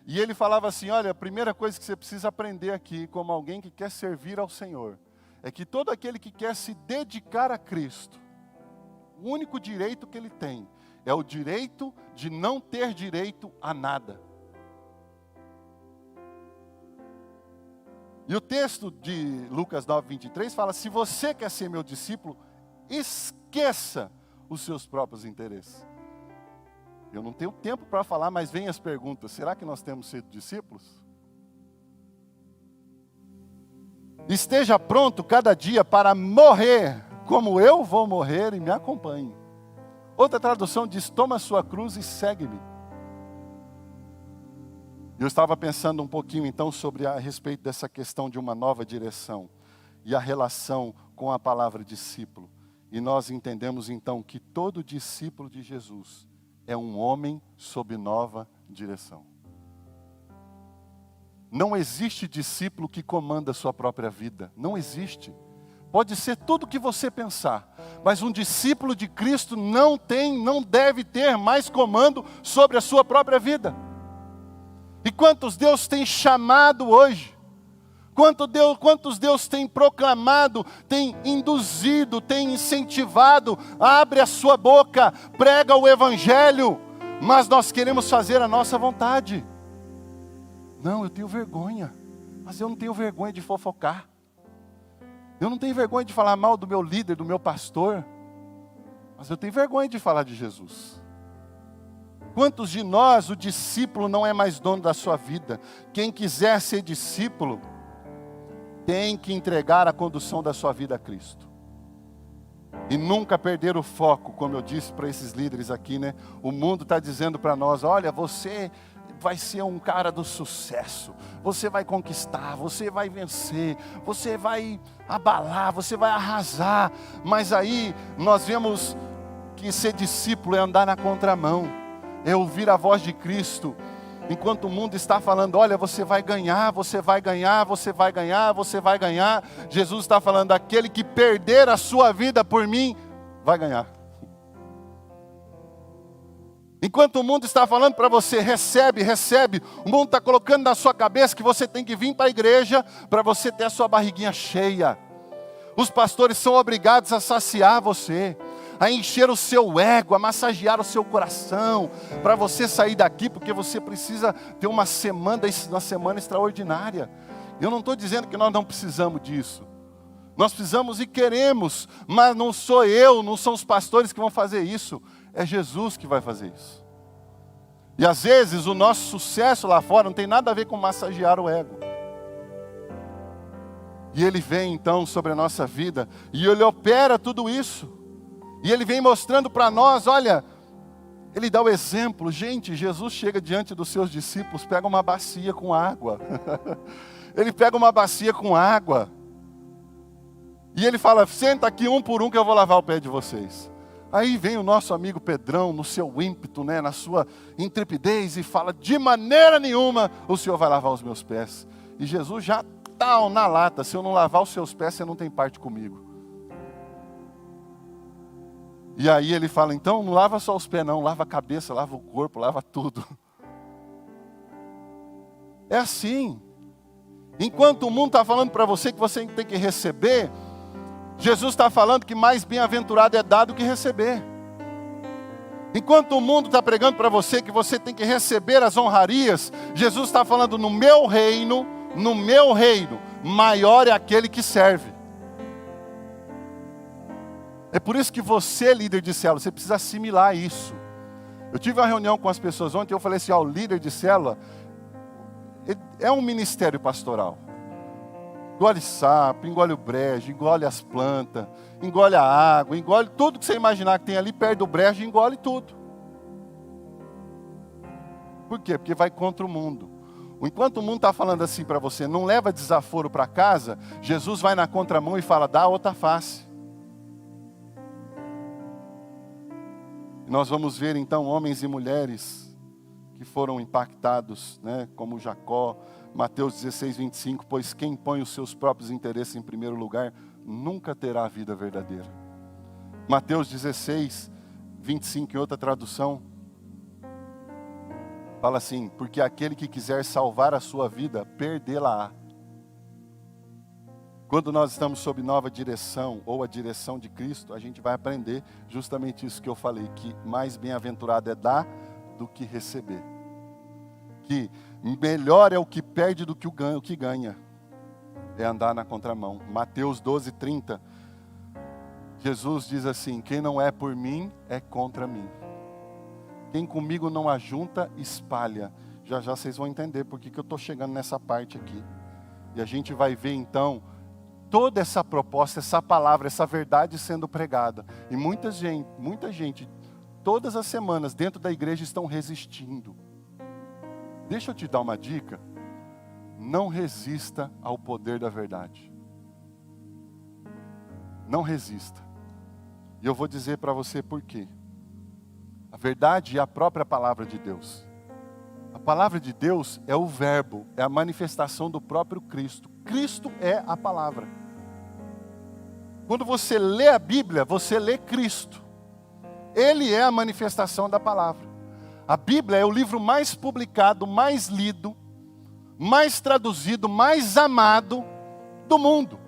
[SPEAKER 1] E ele falava assim: olha, a primeira coisa que você precisa aprender aqui, como alguém que quer servir ao Senhor, é que todo aquele que quer se dedicar a Cristo, o único direito que ele tem, é o direito de não ter direito a nada. E o texto de Lucas 9, 23 fala: se você quer ser meu discípulo, esqueça os seus próprios interesses. Eu não tenho tempo para falar, mas vem as perguntas: será que nós temos sido discípulos? Esteja pronto cada dia para morrer, como eu vou morrer, e me acompanhe. Outra tradução diz: toma a sua cruz e segue-me. Eu estava pensando um pouquinho então sobre a respeito dessa questão de uma nova direção e a relação com a palavra discípulo. E nós entendemos então que todo discípulo de Jesus é um homem sob nova direção. Não existe discípulo que comanda a sua própria vida. Não existe. Pode ser tudo o que você pensar, mas um discípulo de Cristo não deve ter mais comando sobre a sua própria vida. E quantos Deus tem chamado hoje? Quantos Deus tem proclamado, tem induzido, tem incentivado? Abre a sua boca, prega o Evangelho, mas nós queremos fazer a nossa vontade. Não, eu tenho vergonha, mas eu não tenho vergonha de fofocar. Eu não tenho vergonha de falar mal do meu líder, do meu pastor, mas eu tenho vergonha de falar de Jesus. Quantos de nós, o discípulo não é mais dono da sua vida? Quem quiser ser discípulo, tem que entregar a condução da sua vida a Cristo. E nunca perder o foco, como eu disse para esses líderes aqui, né? O mundo está dizendo para nós, olha, você vai ser um cara do sucesso, você vai conquistar, você vai vencer, você vai abalar, você vai arrasar. Mas aí nós vemos que ser discípulo é andar na contramão, é ouvir a voz de Cristo, enquanto o mundo está falando, olha, você vai ganhar, você vai ganhar, você vai ganhar, você vai ganhar. Jesus está falando, aquele que perder a sua vida por mim, vai ganhar. Enquanto o mundo está falando para você, recebe, recebe, o mundo está colocando na sua cabeça que você tem que vir para a igreja para você ter a sua barriguinha cheia. Os pastores são obrigados a saciar você, a encher o seu ego, a massagear o seu coração, para você sair daqui, porque você precisa ter uma semana extraordinária. Eu não estou dizendo que nós não precisamos disso. Nós precisamos e queremos, mas não sou eu, não são os pastores que vão fazer isso. É Jesus que vai fazer isso. E às vezes o nosso sucesso lá fora não tem nada a ver com massagear o ego. E Ele vem então sobre a nossa vida, e Ele opera tudo isso. E Ele vem mostrando para nós, olha, Ele dá o exemplo. Gente, Jesus chega diante dos seus discípulos, pega uma bacia com água. Ele pega uma bacia com água. E Ele fala, senta aqui um por um que eu vou lavar o pé de vocês. Aí vem o nosso amigo Pedrão, no seu ímpeto, né, na sua intrepidez, e fala, de maneira nenhuma o Senhor vai lavar os meus pés. E Jesus já está na lata, se eu não lavar os seus pés, você não tem parte comigo. E aí ele fala, então não lava só os pés não, lava a cabeça, lava o corpo, lava tudo. É assim. Enquanto o mundo está falando para você que você tem que receber, Jesus está falando que mais bem-aventurado é dar do que receber. Enquanto o mundo está pregando para você que você tem que receber as honrarias, Jesus está falando, no meu reino, maior é aquele que serve. É por isso que você, líder de célula, você precisa assimilar isso. Eu tive uma reunião com as pessoas ontem, eu falei assim, o líder de célula é um ministério pastoral. Engole sapo, engole o brejo, engole as plantas, engole a água, engole tudo que você imaginar que tem ali perto do brejo, engole tudo. Por quê? Porque vai contra o mundo. Enquanto o mundo está falando assim para você, não leva desaforo para casa, Jesus vai na contramão e fala, dá a outra face. E nós vamos ver então homens e mulheres que foram impactados, né, como Jacó, Mateus 16, 25, pois quem põe os seus próprios interesses em primeiro lugar, nunca terá a vida verdadeira. Mateus 16, 25, em outra tradução, fala assim, porque aquele que quiser salvar a sua vida, perdê-la-á. Quando nós estamos sob nova direção, ou a direção de Cristo, a gente vai aprender justamente isso que eu falei, que mais bem-aventurado é dar do que receber. Que melhor é o que perde do que o que ganha. É andar na contramão. Mateus 12, 30. Jesus diz assim, quem não é por mim, é contra mim. Quem comigo não ajunta, espalha. Já já vocês vão entender por que eu estou chegando nessa parte aqui. E a gente vai ver então, toda essa proposta, essa palavra, essa verdade sendo pregada. E muita gente, todas as semanas dentro da igreja estão resistindo. Deixa eu te dar uma dica. Não resista ao poder da verdade. Não resista. E eu vou dizer para você por quê. A verdade é a própria palavra de Deus. A palavra de Deus é o verbo, é a manifestação do próprio Cristo. Cristo é a palavra. Quando você lê a Bíblia, você lê Cristo. Ele é a manifestação da palavra. A Bíblia é o livro mais publicado, mais lido, mais traduzido, mais amado do mundo.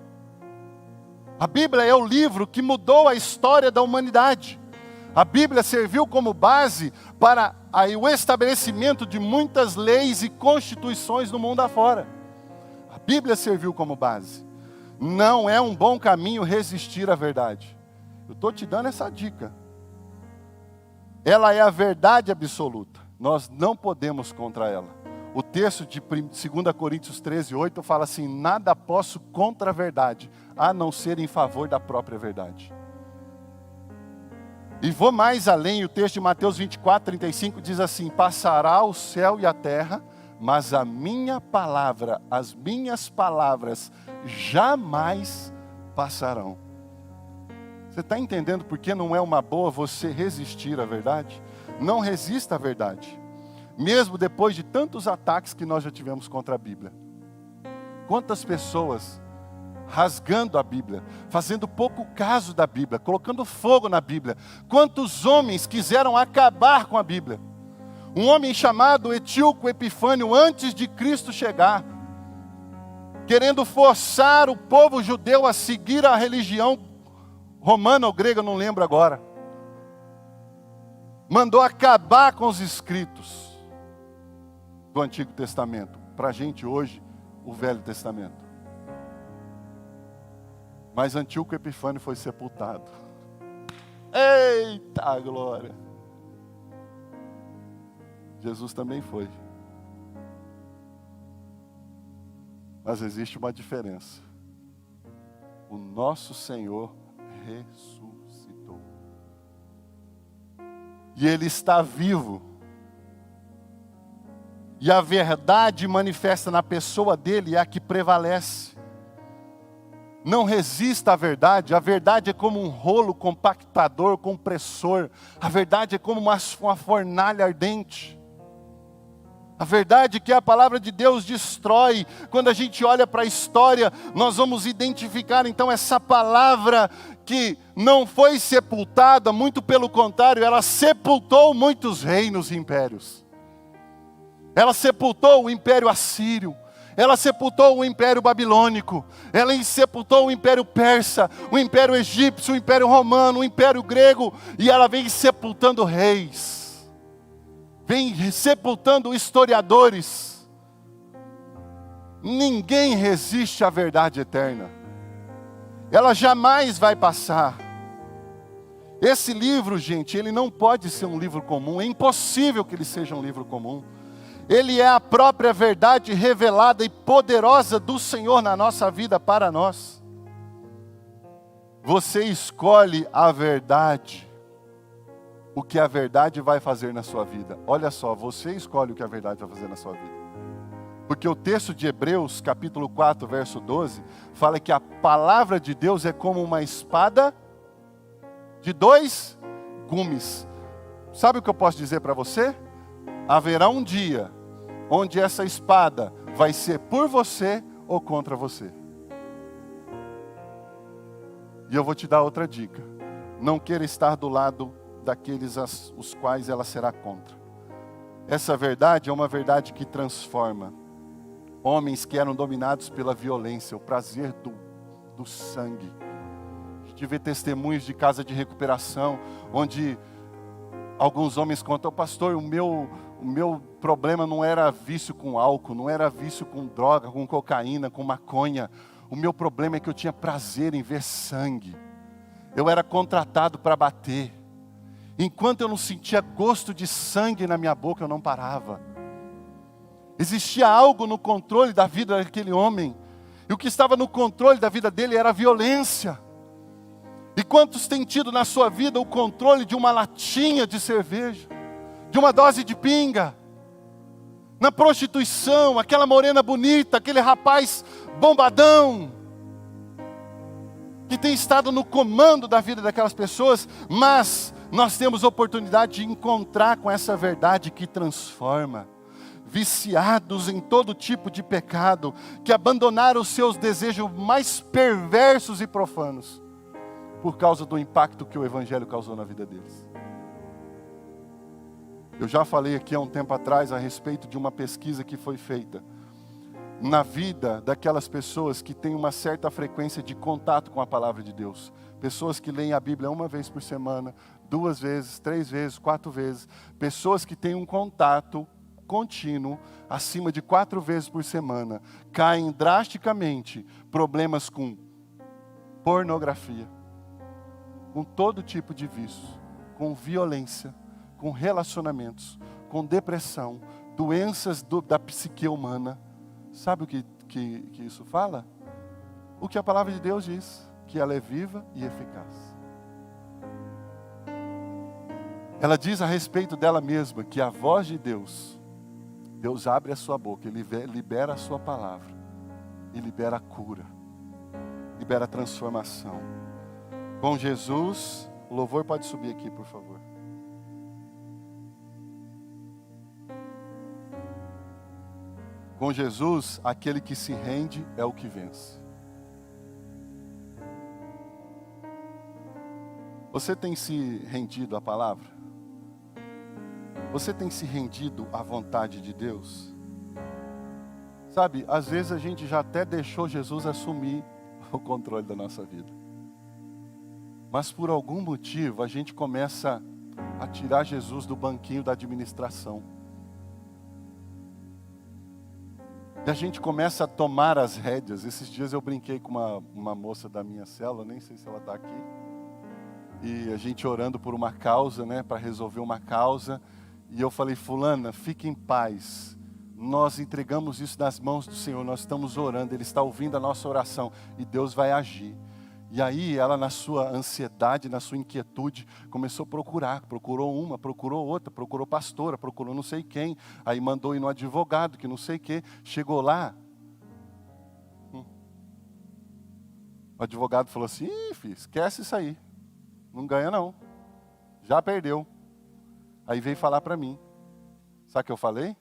[SPEAKER 1] A Bíblia é o livro que mudou a história da humanidade. A Bíblia serviu como base para o estabelecimento de muitas leis e constituições no mundo afora. A Bíblia serviu como base. Não é um bom caminho resistir à verdade. Eu estou te dando essa dica. Ela é a verdade absoluta. Nós não podemos contra ela. O texto de 2 Coríntios 13:8 fala assim: nada posso contra a verdade, a não ser em favor da própria verdade. E vou mais além, o texto de Mateus 24:35 diz assim: passará o céu e a terra, mas a minha palavra, as minhas palavras jamais passarão. Você está entendendo por que não é uma boa você resistir à verdade? Não resista à verdade. Mesmo depois de tantos ataques que nós já tivemos contra a Bíblia. Quantas pessoas rasgando a Bíblia, fazendo pouco caso da Bíblia, colocando fogo na Bíblia. Quantos homens quiseram acabar com a Bíblia? Um homem chamado Etíoco Epifânio, antes de Cristo chegar, querendo forçar o povo judeu a seguir a religião romana ou grega, não lembro agora. Mandou acabar com os escritos do Antigo Testamento. Para a gente hoje, o Velho Testamento. Mas Antíoco Epifânio foi sepultado. Eita glória! Jesus também foi. Mas existe uma diferença. O nosso Senhor ressuscitou. E Ele está vivo. E a verdade manifesta na pessoa dele é a que prevalece. Não resista à verdade. A verdade é como um rolo compactador, compressor. A verdade é como uma fornalha ardente. A verdade é que a palavra de Deus destrói. Quando a gente olha para a história, nós vamos identificar então essa palavra que não foi sepultada, muito pelo contrário, ela sepultou muitos reinos e impérios. Ela sepultou o Império Assírio. Ela sepultou o Império Babilônico, ela sepultou o Império Persa, o Império Egípcio, o Império Romano, o Império Grego, e ela vem sepultando reis, vem sepultando historiadores. Ninguém resiste à verdade eterna, ela jamais vai passar. Esse livro, gente, ele não pode ser um livro comum, é impossível que ele seja um livro comum. Ele é a própria verdade revelada e poderosa do Senhor na nossa vida para nós. Você escolhe a verdade, o que a verdade vai fazer na sua vida. Olha só, você escolhe o que a verdade vai fazer na sua vida. Porque o texto de Hebreus, capítulo 4, verso 12, fala que a palavra de Deus é como uma espada de 2 gumes. Sabe o que eu posso dizer para você? Haverá um dia onde essa espada vai ser por você ou contra você. E eu vou te dar outra dica. Não queira estar do lado daqueles os quais ela será contra. Essa verdade é uma verdade que transforma. Homens que eram dominados pela violência, o prazer do sangue. A gente vê testemunhos de casa de recuperação, onde alguns homens contam: pastor, o meu problema não era vício com álcool, não era vício com droga, com cocaína, com maconha. O meu problema é que eu tinha prazer em ver sangue. Eu era contratado para bater. Enquanto eu não sentia gosto de sangue na minha boca, eu não parava. Existia algo no controle da vida daquele homem. E o que estava no controle da vida dele era a violência. E quantos têm tido na sua vida o controle de uma latinha de cerveja, de uma dose de pinga, na prostituição, aquela morena bonita, aquele rapaz bombadão, que tem estado no comando da vida daquelas pessoas, mas nós temos oportunidade de encontrar com essa verdade que transforma. Viciados em todo tipo de pecado, que abandonaram os seus desejos mais perversos e profanos, por causa do impacto que o Evangelho causou na vida deles. Eu já falei aqui há um tempo atrás a respeito de uma pesquisa que foi feita na vida daquelas pessoas que têm uma certa frequência de contato com a palavra de Deus. Pessoas que leem a Bíblia uma vez por semana, 2 vezes, 3 vezes, 4 vezes. Pessoas que têm um contato contínuo, acima de 4 vezes por semana. Caem drasticamente problemas com pornografia, com todo tipo de vício, com violência, com relacionamentos, com depressão, doenças da psique humana. Sabe o que isso fala? O que a palavra de Deus diz, que ela é viva e eficaz. Ela diz a respeito dela mesma, que a voz de Deus, Deus abre a sua boca, Ele libera a sua palavra, e libera a cura, libera a transformação. Com Jesus, o louvor pode subir aqui, por favor. Com Jesus, aquele que se rende é o que vence. Você tem se rendido à palavra? Você tem se rendido à vontade de Deus? Sabe, às vezes a gente já até deixou Jesus assumir o controle da nossa vida. Mas por algum motivo a gente começa a tirar Jesus do banquinho da administração. E a gente começa a tomar as rédeas. Esses dias eu brinquei com uma moça da minha célula, nem sei se ela está aqui. E a gente orando por uma causa, né, para resolver uma causa. E eu falei, fulana, fique em paz. Nós entregamos isso nas mãos do Senhor, nós estamos orando, Ele está ouvindo a nossa oração e Deus vai agir. E aí ela, na sua ansiedade, na sua inquietude, começou a procurar. Procurou uma, procurou outra, procurou pastora, procurou não sei quem. Aí mandou ir no advogado, que não sei o quê. Chegou lá. O advogado falou assim, ih, filho, esquece isso aí. Não ganha não. Já perdeu. Aí veio falar para mim. Sabe o que eu falei?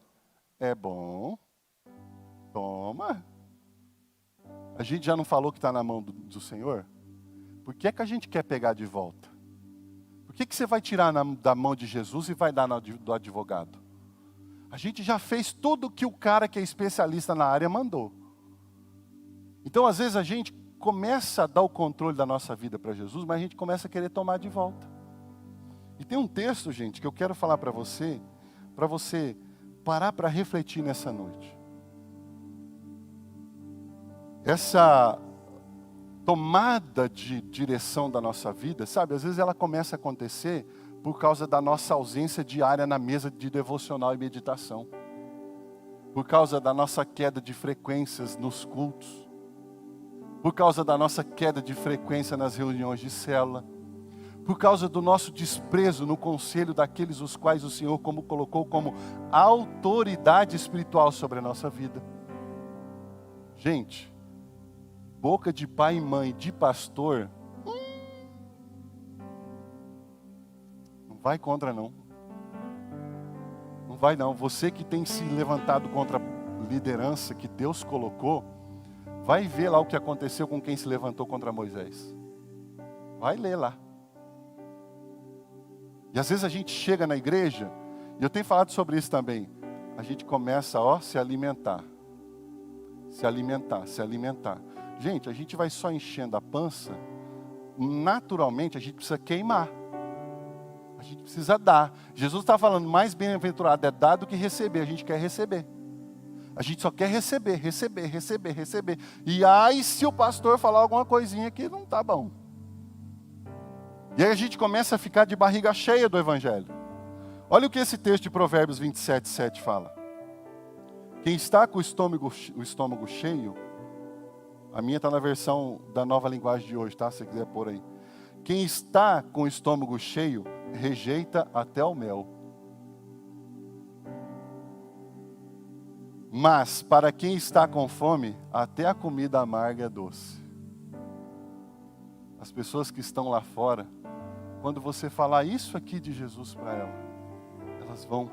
[SPEAKER 1] É bom. Toma. A gente já não falou que está na mão do Senhor? Por que é que a gente quer pegar de volta? Por que você vai tirar da mão de Jesus e vai dar do advogado? A gente já fez tudo que o cara que é especialista na área mandou. Então, às vezes, a gente começa a dar o controle da nossa vida para Jesus, mas a gente começa a querer tomar de volta. E tem um texto, gente, que eu quero falar para você parar para refletir nessa noite. Essa tomada de direção da nossa vida, sabe, às vezes ela começa a acontecer por causa da nossa ausência diária na mesa de devocional e meditação. Por causa da nossa queda de frequências nos cultos. Por causa da nossa queda de frequência nas reuniões de célula. Por causa do nosso desprezo no conselho daqueles os quais o Senhor colocou como autoridade espiritual sobre a nossa vida. Gente, boca de pai e mãe, de pastor, não vai contra não. Não vai não. Você que tem se levantado contra a liderança que Deus colocou, vai ver lá o que aconteceu com quem se levantou contra Moisés. Vai ler lá. E às vezes a gente chega na igreja, e eu tenho falado sobre isso também, a gente começa a se alimentar. Se alimentar, se alimentar. Gente, a gente vai só enchendo a pança, naturalmente a gente precisa queimar. A gente precisa dar. Jesus está falando, mais bem-aventurado é dar do que receber. A gente quer receber. A gente só quer receber, receber, receber, receber. E aí se o pastor falar alguma coisinha que não está bom. E aí a gente começa a ficar de barriga cheia do Evangelho. Olha o que esse texto de Provérbios 27, 7 fala. Quem está com o estômago cheio, a minha está na versão da Nova Linguagem de hoje, tá? Se você quiser pôr aí. Quem está com o estômago cheio, rejeita até o mel. Mas, para quem está com fome, até a comida amarga é doce. As pessoas que estão lá fora, quando você falar isso aqui de Jesus para elas vão,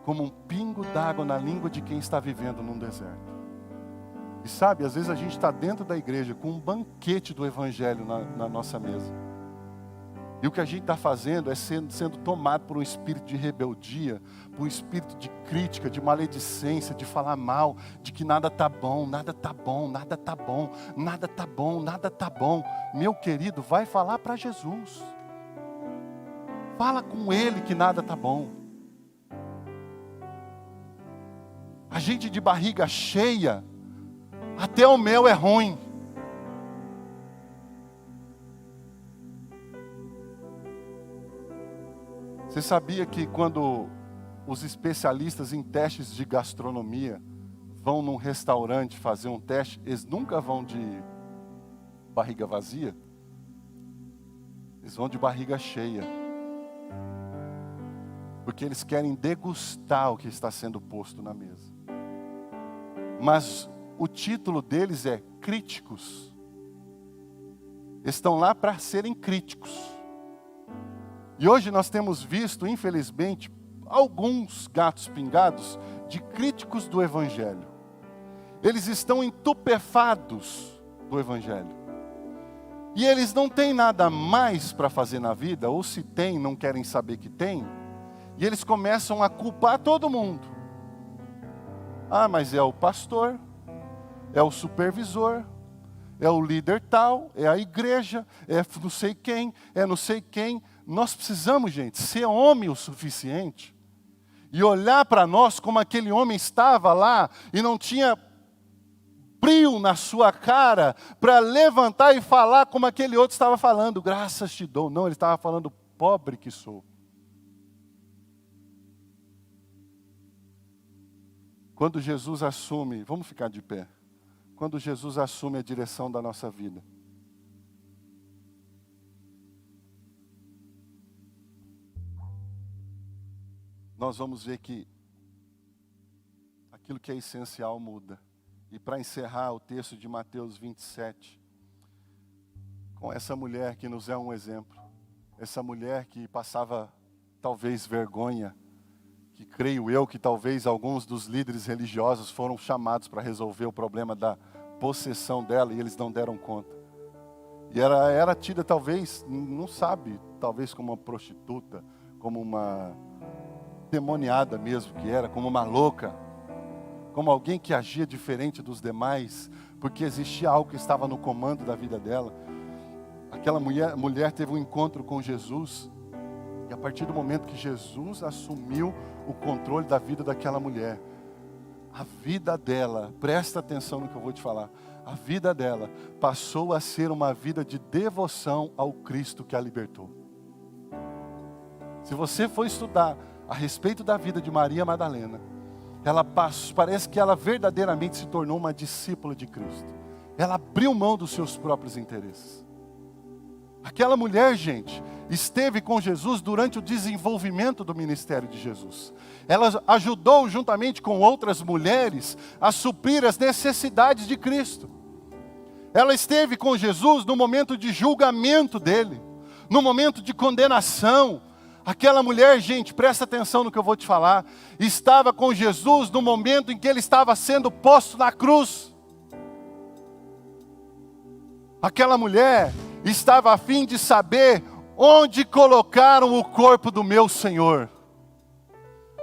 [SPEAKER 1] como um pingo d'água na língua de quem está vivendo num deserto. E sabe, às vezes a gente está dentro da igreja com um banquete do Evangelho na nossa mesa. E o que a gente está fazendo é sendo tomado por um espírito de rebeldia, por um espírito de crítica, de maledicência, de falar mal, de que nada está bom, nada está bom, nada está bom, nada está bom, nada está bom. Meu querido, vai falar para Jesus. Fala com Ele que nada está bom. A gente de barriga cheia, até o mel é ruim. Você sabia que quando os especialistas em testes de gastronomia vão num restaurante fazer um teste, eles nunca vão de barriga vazia? Eles vão de barriga cheia. Porque eles querem degustar o que está sendo posto na mesa. Mas o título deles é críticos. Estão lá para serem críticos. E hoje nós temos visto, infelizmente, alguns gatos pingados de críticos do Evangelho. Eles estão entupefados do Evangelho. E eles não têm nada mais para fazer na vida, ou se tem, não querem saber que tem. E eles começam a culpar todo mundo. Ah, mas é o pastor, é o supervisor, é o líder tal, é a igreja, é não sei quem, é não sei quem. Nós precisamos, gente, ser homem o suficiente e olhar para nós como aquele homem estava lá e não tinha brilho na sua cara para levantar e falar como aquele outro estava falando, graças te dou. Não, ele estava falando, pobre que sou. Quando Jesus assume, vamos ficar de pé. Quando Jesus assume a direção da nossa vida, nós vamos ver que aquilo que é essencial muda. E para encerrar o texto de Mateus 27, com essa mulher que nos é um exemplo, essa mulher que passava talvez vergonha, que creio eu que talvez alguns dos líderes religiosos foram chamados para resolver o problema da possessão dela e eles não deram conta. E ela era tida talvez, não sabe, talvez como uma prostituta, como uma demoniada mesmo que era, como uma louca, como alguém que agia diferente dos demais, porque existia algo que estava no comando da vida dela. Aquela mulher teve um encontro com Jesus, e a partir do momento que Jesus assumiu o controle da vida daquela mulher, a vida dela, presta atenção no que eu vou te falar, a vida dela passou a ser uma vida de devoção ao Cristo que a libertou. Se você for estudar a respeito da vida de Maria Madalena, parece que ela verdadeiramente se tornou uma discípula de Cristo. Ela abriu mão dos seus próprios interesses. Aquela mulher, gente, esteve com Jesus durante o desenvolvimento do ministério de Jesus. Ela ajudou, juntamente com outras mulheres, a suprir as necessidades de Cristo. Ela esteve com Jesus no momento de julgamento dele, no momento de condenação. Aquela mulher, gente, presta atenção no que eu vou te falar, estava com Jesus no momento em que ele estava sendo posto na cruz. Aquela mulher estava a fim de saber onde colocaram o corpo do meu Senhor.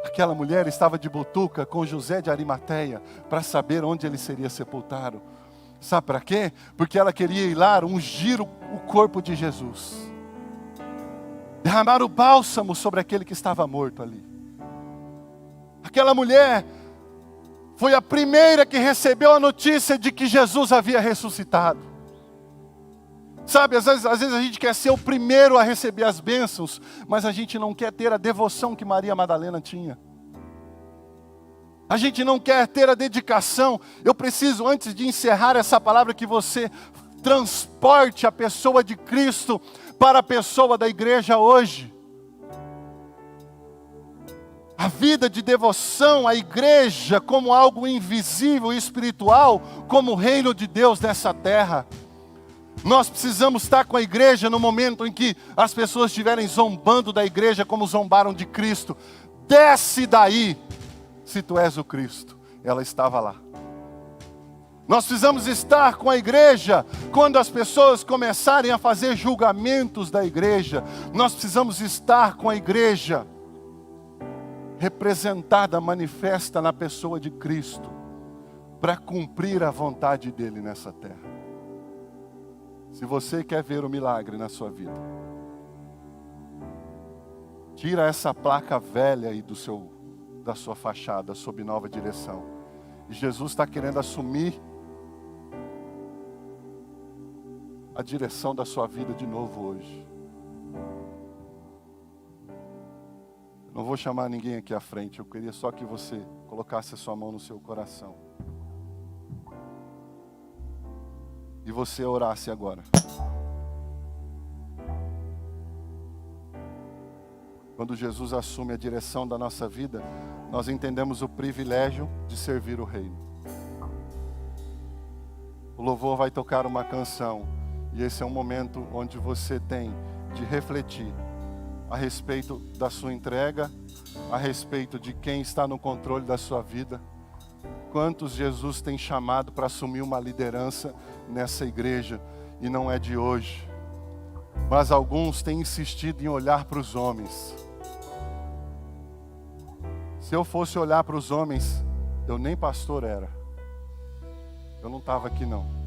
[SPEAKER 1] Aquela mulher estava de butuca com José de Arimateia para saber onde ele seria sepultado. Sabe para quê? Porque ela queria ir lá ungir o corpo de Jesus. Derramar o bálsamo sobre aquele que estava morto ali. Aquela mulher foi a primeira que recebeu a notícia de que Jesus havia ressuscitado. Sabe, às vezes a gente quer ser o primeiro a receber as bênçãos, mas a gente não quer ter a devoção que Maria Madalena tinha. A gente não quer ter a dedicação. Eu preciso, antes de encerrar essa palavra, que você transporte a pessoa de Cristo para a pessoa da igreja hoje. A vida de devoção à igreja como algo invisível e espiritual, como o reino de Deus nessa terra. Nós precisamos estar com a igreja no momento em que as pessoas estiverem zombando da igreja como zombaram de Cristo. Desce daí, se tu és o Cristo. Ela estava lá. Nós precisamos estar com a igreja quando as pessoas começarem a fazer julgamentos da igreja. Nós precisamos estar com a igreja representada, manifesta na pessoa de Cristo, para cumprir a vontade dele nessa terra. Se você quer ver o milagre na sua vida, tira essa placa velha aí da sua fachada, sob nova direção. E Jesus está querendo assumir a direção da sua vida de novo hoje. Não vou chamar ninguém aqui à frente, eu queria só que você colocasse a sua mão no seu coração. E você orasse agora. Quando Jesus assume a direção da nossa vida, nós entendemos o privilégio de servir o reino. O louvor vai tocar uma canção, e esse é um momento onde você tem de refletir a respeito da sua entrega, a respeito de quem está no controle da sua vida. Quantos Jesus tem chamado para assumir uma liderança nessa igreja, e não é de hoje. Mas alguns têm insistido em olhar para os homens. Se eu fosse olhar para os homens, eu nem pastor era. Eu não estava aqui não.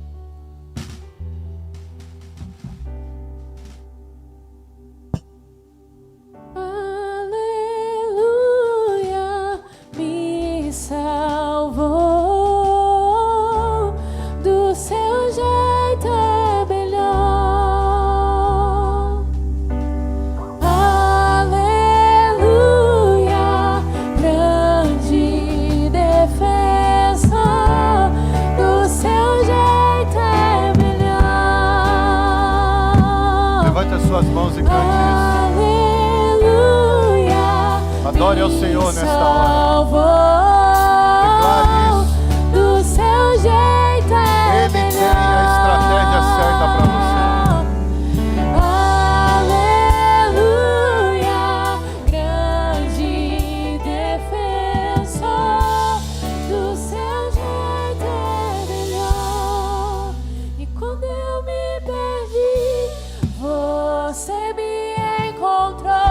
[SPEAKER 2] Aleluia, me salvou, do seu jeito é melhor. Aleluia, grande defesa, do seu jeito é melhor.
[SPEAKER 1] Levante as suas mãos e cante isso. Adore ao Senhor nesta hora.
[SPEAKER 2] Do seu jeito é
[SPEAKER 1] Ele tem a estratégia certa para
[SPEAKER 2] você. Aleluia, grande defesa, do seu jeito é melhor. E quando eu me perdi, você me encontrou.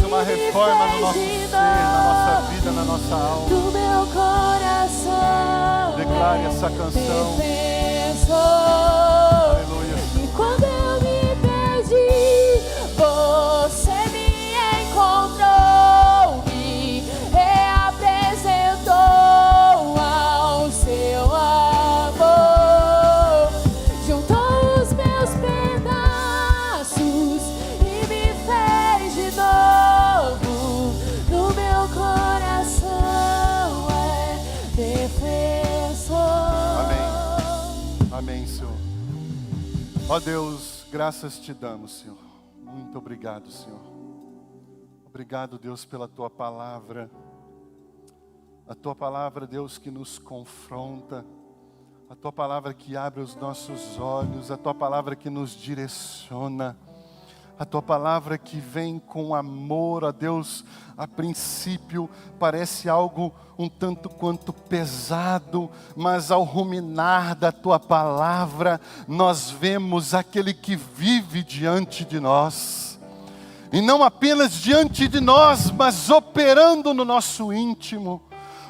[SPEAKER 1] Uma reforma no nosso ser, na nossa vida, na nossa alma.
[SPEAKER 2] Do meu coração.
[SPEAKER 1] Declare essa canção.
[SPEAKER 2] Aleluia. E quando eu me perdi, você me encontrou, me reapresentou ao seu amor. Juntou os meus pedaços e me fez de novo. No meu coração é defensor.
[SPEAKER 1] Amém. Amém, Senhor. Ó Deus, graças te damos, Senhor. Muito obrigado, Senhor. Obrigado, Deus, pela tua palavra. A tua palavra, Deus, que nos confronta. A tua palavra que abre os nossos olhos. A tua palavra que nos direciona. A tua palavra que vem com amor, a Deus, a princípio parece algo um tanto quanto pesado, mas ao ruminar da tua palavra, nós vemos aquele que vive diante de nós. E não apenas diante de nós, mas operando no nosso íntimo,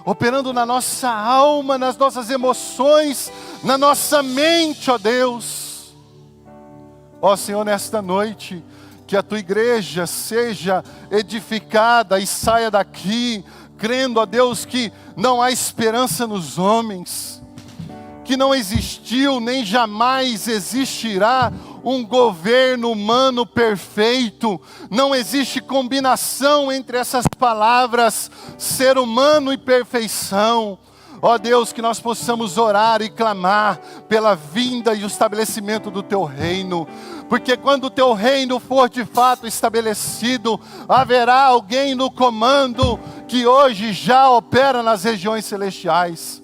[SPEAKER 1] operando na nossa alma, nas nossas emoções, na nossa mente, ó Deus. Ó Senhor, nesta noite, que a tua igreja seja edificada e saia daqui, crendo, ó Deus, que não há esperança nos homens, que não existiu nem jamais existirá um governo humano perfeito, não existe combinação entre essas palavras, ser humano e perfeição. Ó Deus, que nós possamos orar e clamar pela vinda e o estabelecimento do teu reino, porque quando o teu reino for de fato estabelecido, haverá alguém no comando que hoje já opera nas regiões celestiais.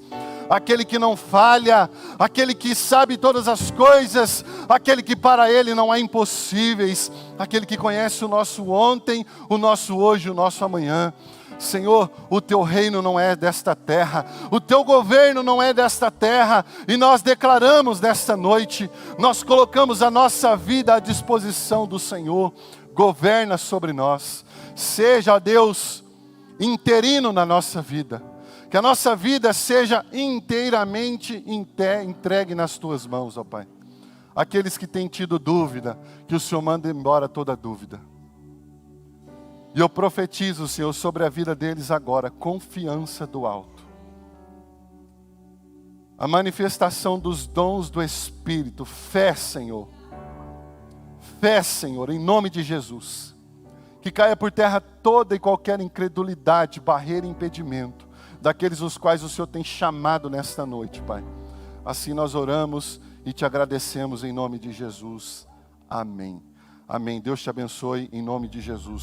[SPEAKER 1] aquele que não falha, aquele que sabe todas as coisas, aquele que para Ele não há impossíveis, aquele que conhece o nosso ontem, o nosso hoje, o nosso amanhã. Senhor, o Teu reino não é desta terra, o Teu governo não é desta terra, e nós declaramos nesta noite, nós colocamos a nossa vida à disposição do Senhor. Governa sobre nós, seja, Deus, interino na nossa vida, que a nossa vida seja inteiramente entregue nas Tuas mãos, ó Pai. Aqueles que têm tido dúvida, que o Senhor manda embora toda dúvida. E eu profetizo, Senhor, sobre a vida deles agora, confiança do alto. A manifestação dos dons do Espírito, fé, Senhor. Fé, Senhor, em nome de Jesus. Que caia por terra toda e qualquer incredulidade, barreira e impedimento, daqueles os quais o Senhor tem chamado nesta noite, Pai. Assim nós oramos e te agradecemos em nome de Jesus. Amém. Amém. Deus te abençoe em nome de Jesus.